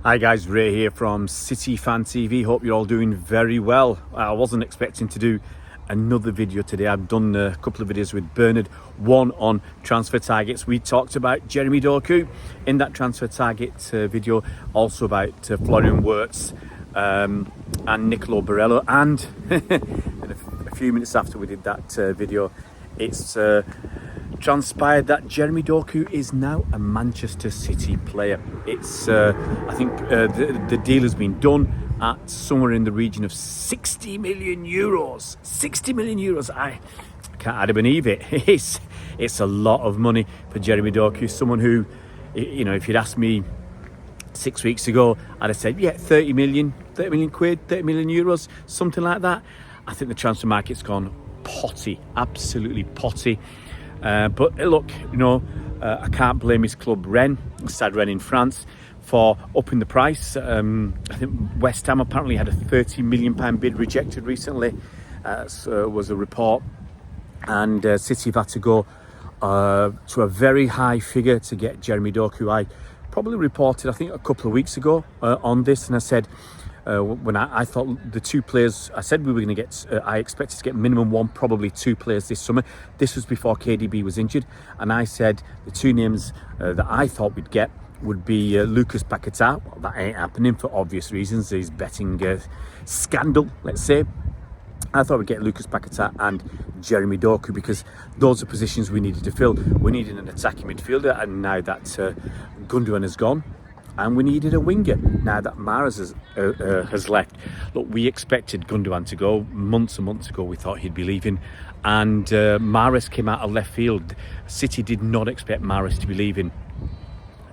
Hi guys, Ray here from City Fan TV. Hope you're all doing very well. I wasn't expecting to do another video today. I've done a couple of videos with Bernard, one on transfer targets. We talked about Jeremy Doku in that transfer target video, also about Florian Wirtz and Nicolo Barella. And a few minutes after we did that video, it's transpired that Jeremy Doku is now a Manchester City player. It's I think the deal has been done at somewhere in the region of 60 million euros. 60 million euros. I can't hardly believe it. It's a lot of money for Jeremy Doku. Someone who, you know, if you'd asked me 6 weeks ago, I'd have said, yeah, 30 million quid, 30 million euros, something like that. I think the transfer market's gone potty, absolutely potty. But look, you know, I can't blame his club Rennes, Stade Rennes in France, for upping the price. I think West Ham apparently had a £30 million bid rejected recently, so was a report, and City have had to go to a very high figure to get Jeremy Doku. I probably reported, I think, a couple of weeks ago on this, and I said, when I thought the two players, I said we were going to get, I expected to get minimum one, probably two players this summer. This was before KDB was injured, and I said the two names that I thought we'd get would be Lucas Paquetá. Well, that ain't happening for obvious reasons. His betting scandal, let's say. I thought we'd get Lucas Paquetá and Jeremy Doku because those are positions we needed to fill. We needed an attacking midfielder, and now that Gundogan has gone, and we needed a winger now that Mahrez has left. Look, we expected Gundogan to go months and months ago. We thought he'd be leaving, and Mahrez came out of left field. City did not expect Mahrez to be leaving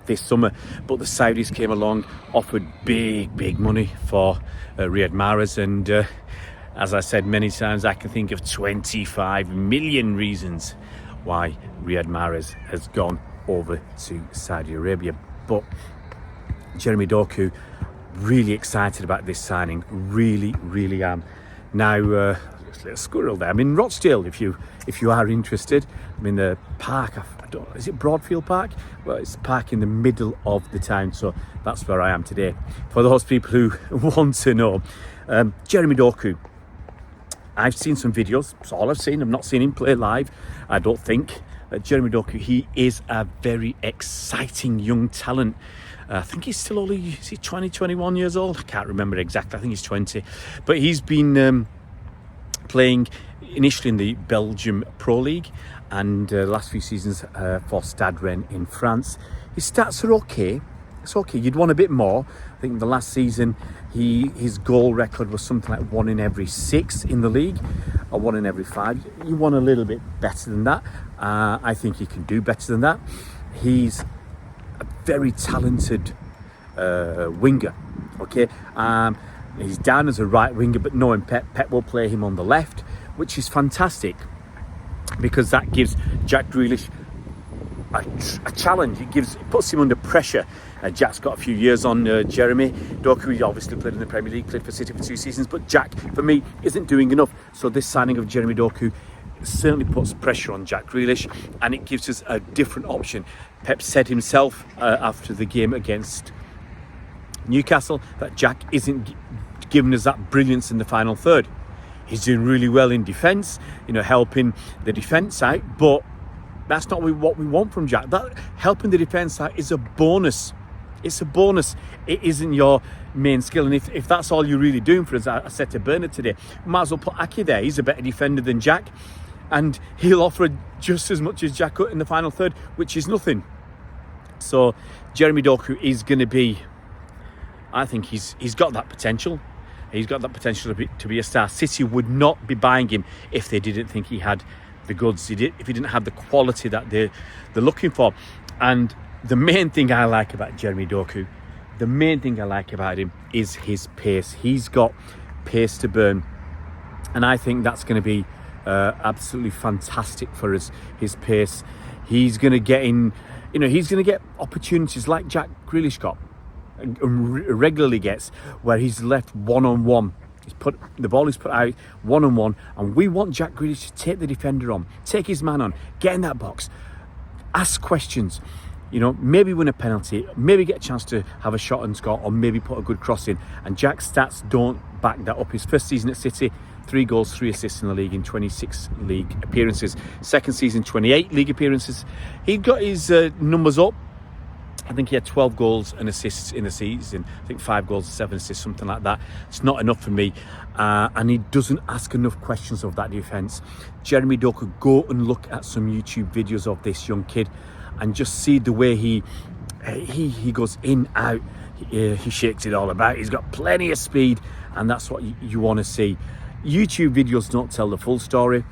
this summer, but the Saudis came along, offered big money for Riyad Mahrez, and as I said many times, I can think of 25 million reasons why Riyad Mahrez has gone over to Saudi Arabia. But Jeremy Doku, really excited about this signing, really am. Now, just a little squirrel there. I'm in Rochdale, if you are interested. I'm in the park. Is it Broadfield Park? Well, it's a park in the middle of the town, so that's where I am today. For those people who want to know, Jeremy Doku, I've seen some videos. That's all I've seen. I've not seen him play live, I don't think. Jeremy Doku, he is a very exciting young talent. I think he's still only, is he 20, 21 years old? I can't remember exactly. I think he's 20. But he's been playing initially in the Belgian Pro League and the last few seasons for Stade Rennes in France. His stats are okay. It's okay. You'd want a bit more. I think the last season his goal record was something like 1 in every 6 in the league, or 1 in every 5. You want a little bit better than that. I think he can do better than that. He's a very talented winger. Okay, he's down as a right winger, but knowing Pep will play him on the left, which is fantastic because that gives Jack Grealish a challenge. It puts him under pressure. Jack's got a few years on Jeremy Doku. He obviously played in the Premier League, played for City for 2 seasons, but Jack, for me, isn't doing enough. So this signing of Jeremy Doku certainly puts pressure on Jack Grealish, and it gives us a different option. Pep said himself after the game against Newcastle that Jack isn't giving us that brilliance in the final third. He's doing really well in defence, you know, helping the defence out, but that's not what we want from Jack. That helping the defence out is a bonus. It's a bonus. It isn't your main skill. And if that's all you're really doing for us, I said to Bernard today, we might as well put Aki there. He's a better defender than Jack, and he'll offer just as much as Jack in the final third, which is nothing. So Jeremy Doku is going to be, I think he's got that potential. He's got that potential to be a star. City would not be buying him if they didn't think he had the goods. If he didn't have the quality that they're looking for. And the main thing I like about Jeremy Doku, the main thing I like about him is his pace. He's got pace to burn, and I think that's going to be absolutely fantastic for us. His pace, he's going to get in, you know, he's going to get opportunities like Jack Grealish got and regularly gets, where he's left one-on-one. The ball is put out one-on-one, and we want Jack Grealish to take the defender on, take his man on, get in that box, ask questions, You know, maybe win a penalty, maybe get a chance to have a shot and score, or maybe put a good cross in. And Jack's stats don't back that up. His first season at City, 3 goals, 3 assists in the league in 26 league appearances. Second season, 28 league appearances. He got his numbers up. I think he had 12 goals and assists in the season. I think 5 goals and 7 assists, something like that. It's not enough for me. And he doesn't ask enough questions of that defence. Jeremy Doku, go and look at some YouTube videos of this young kid and just see the way he goes in, out. He shakes it all about. He's got plenty of speed, and that's what you want to see. YouTube videos don't tell the full story.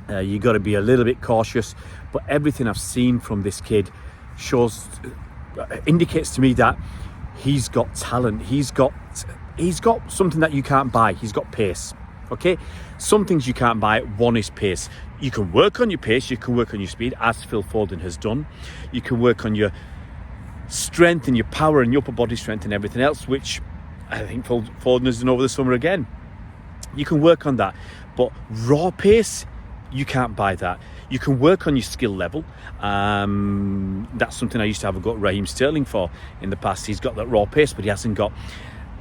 You got to be a little bit cautious. But everything I've seen from this kid indicates to me that he's got talent. He's got something that you can't buy. He's got pace. Okay, some things you can't buy. One is pace. You can work on your pace, you can work on your speed, as Phil Foden has done. You can work on your strength and your power and your upper body strength and everything else, which I think Foden has done over the summer again. You can work on that, but raw pace, you can't buy that. You can work on your skill level. That's something I used to have a go at Raheem Sterling for in the past. He's got that raw pace, but he hasn't got...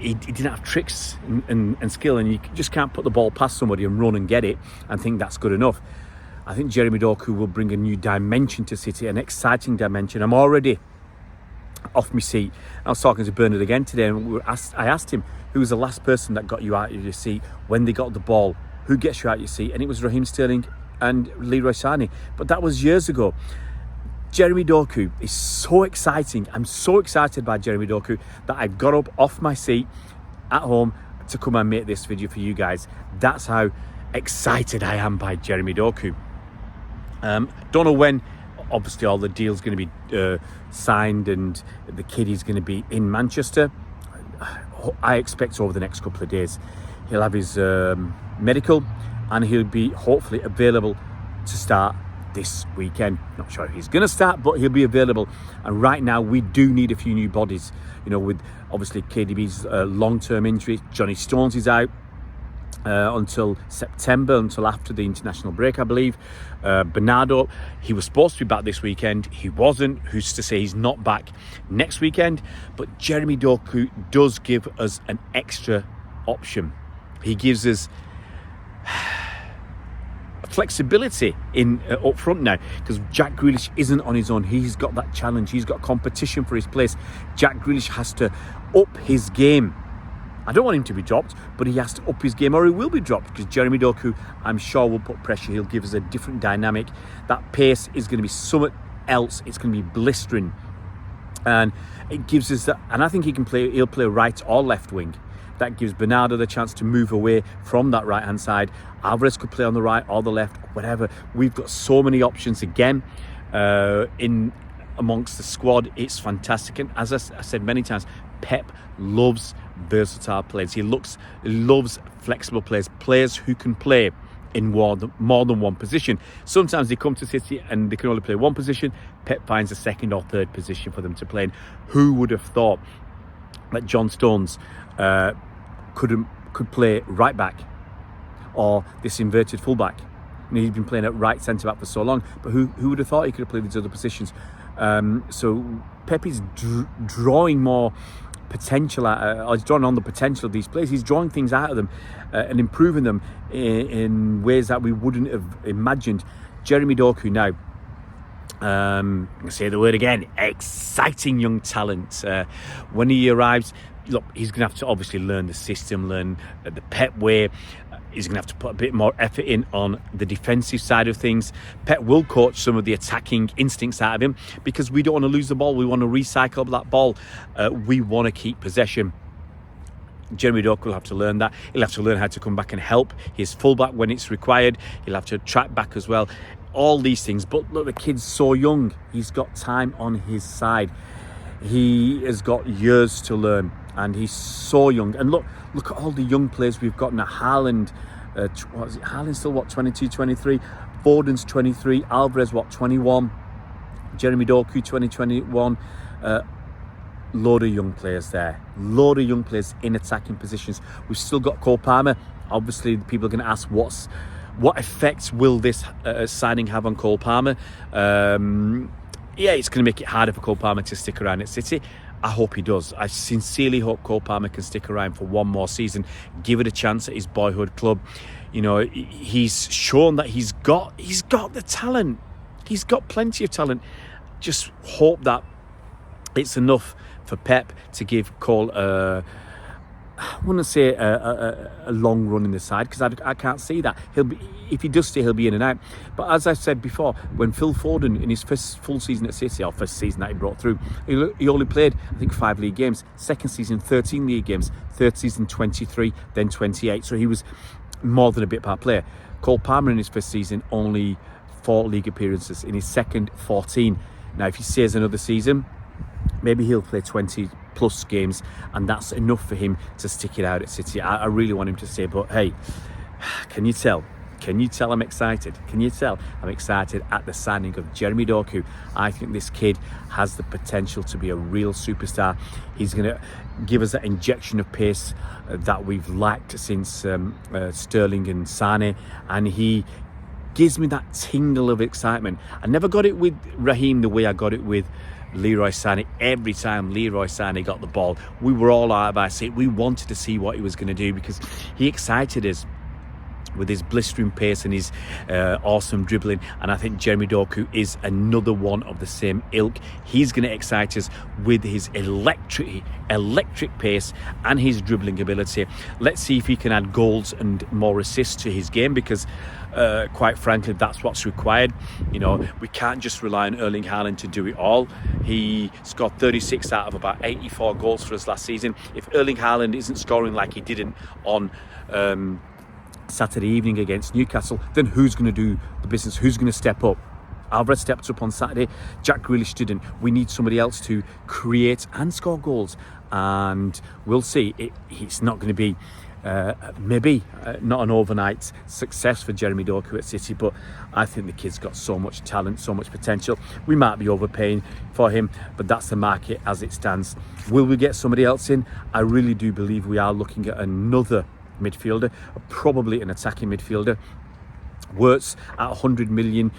He didn't have tricks and skill, and you just can't put the ball past somebody and run and get it and think that's good enough. I think Jeremy Doku will bring a new dimension to City, an exciting dimension. I'm already off my seat. I was talking to Bernard again today, and I asked him, who was the last person that got you out of your seat when they got the ball? Who gets you out of your seat? And it was Raheem Sterling and Leroy Sané. But that was years ago. Jeremy Doku is so exciting. I'm so excited by Jeremy Doku that I got up off my seat at home to come and make this video for you guys. That's how excited I am by Jeremy Doku. Don't know when, obviously, all the deal's going to be signed and the kid is going to be in Manchester. I expect over the next couple of days he'll have his medical and he'll be hopefully available to start this weekend. Not sure if he's going to start, but he'll be available. And right now we do need a few new bodies, you know, with obviously KDB's long-term injury. Johnny Stones is out until September, until after the international break, I believe. Bernardo, he was supposed to be back this weekend. He wasn't. Who's to say he's not back next weekend? But Jeremy Doku does give us an extra option. He gives us flexibility in up front now, because Jack Grealish isn't on his own. He's got that challenge. He's got competition for his place. Jack Grealish has to up his game. I don't want him to be dropped, but he has to up his game or he will be dropped, because Jeremy Doku, I'm sure, will put pressure. He'll give us a different dynamic. That pace is going to be something else. It's going to be blistering. And it gives us that, and I think he'll play right or left wing. That gives Bernardo the chance to move away from that right-hand side. Alvarez could play on the right or the left, whatever. We've got so many options again in amongst the squad. It's fantastic. And as I said many times, Pep loves versatile players. He loves flexible players who can play in more than one position. Sometimes they come to City and they can only play one position. Pep finds a second or third position for them to play in. Who would have thought that John Stones could play right back or this inverted fullback? You know, he's been playing at right centre back for so long, but who would have thought he could have played these other positions? So Pep is drawing more potential or he's drawing on the potential of these players. He's drawing things out of them and improving them in ways that we wouldn't have imagined. Jeremy Doku now, I'm going to say the word again, exciting young talent. When he arrives, look, he's going to have to obviously learn the system, learn the Pep way. He's going to have to put a bit more effort in on the defensive side of things. Pep will coach some of the attacking instincts out of him, because we don't want to lose the ball. We want to recycle that ball. We want to keep possession. Jeremy Doku will have to learn that. He'll have to learn how to come back and help his fullback when it's required. He'll have to track back as well. All these things. But look, the kid's so young. He's got time on his side. He has got years to learn, and he's so young. And look at all the young players we've got now. Haaland, what is it? Haaland's still, 22, 23? Foden's 23. Alvarez, 21? Jeremy Doku, 2021. Load of young players there. Load of young players in attacking positions. We've still got Cole Palmer. Obviously, people are going to ask, what effect will this signing have on Cole Palmer? yeah, it's going to make it harder for Cole Palmer to stick around at City. I hope he does. I sincerely hope Cole Palmer can stick around for one more season, give it a chance at his boyhood club. You know, he's shown that he's got the talent. He's got plenty of talent. Just hope that it's enough for Pep to give Cole I wouldn't say a long run in the side, because I can't see that. If he does stay, he'll be in and out. But as I said before, when Phil Foden in his first full season at City, or first season that he brought through, he only played, I think, 5 league games. Second season, 13 league games. Third season, 23, then 28. So he was more than a bit part player. Cole Palmer in his first season, only 4 league appearances. In his second, 14. Now, if he stays another season, maybe he'll play 20 plus games, and that's enough for him to stick it out at City. I really want him to stay, but hey, can you tell? Can you tell I'm excited? Can you tell I'm excited at the signing of Jeremy Doku? I think this kid has the potential to be a real superstar. He's going to give us that injection of pace that we've lacked since Sterling and Sane, and he gives me that tingle of excitement. I never got it with Raheem the way I got it with Leroy Sané. Every time Leroy Sané got the ball, we were all out of our seat. We wanted to see what he was going to do, because he excited us with his blistering pace and his awesome dribbling. And I think Jeremy Doku is another one of the same ilk. He's going to excite us with his electric pace and his dribbling ability. Let's see if he can add goals and more assists to his game, because quite frankly, that's what's required. You know, we can't just rely on Erling Haaland to do it all. He scored 36 out of about 84 goals for us last season. If Erling Haaland isn't scoring like he didn't on Saturday evening against Newcastle, then who's going to do the business? Who's going to step up? Alvarez stepped up on Saturday. Jack Grealish didn't. We need somebody else to create and score goals, and we'll see. It's not going to be maybe not an overnight success for Jeremy Doku at City, but I think the kid's got so much talent, so much potential. We might be overpaying for him, but that's the market as it stands. Will we get somebody else in? I really do believe we are looking at another midfielder, probably an attacking midfielder. Wirtz at 100 million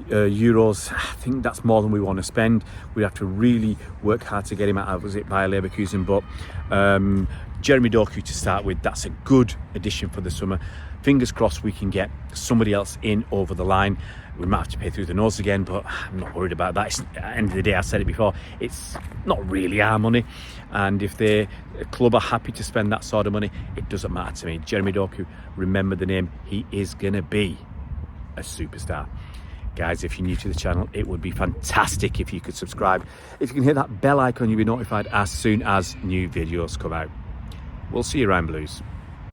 euros, I think that's more than we want to spend. We have to really work hard to get him out of Bayer Leverkusen, but Jeremy Doku to start with, that's a good addition for the summer. Fingers crossed we can get somebody else in over the line. We might have to pay through the nose again, but I'm not worried about that. At the end of the day, I said it before, it's not really our money, and if the club are happy to spend that sort of money, it doesn't matter to me. Jeremy Doku, remember the name, he is going to be a superstar. Guys, if you're new to the channel, it would be fantastic if you could subscribe. If you can hit that bell icon, you'll be notified as soon as new videos come out. We'll see you around, Blues.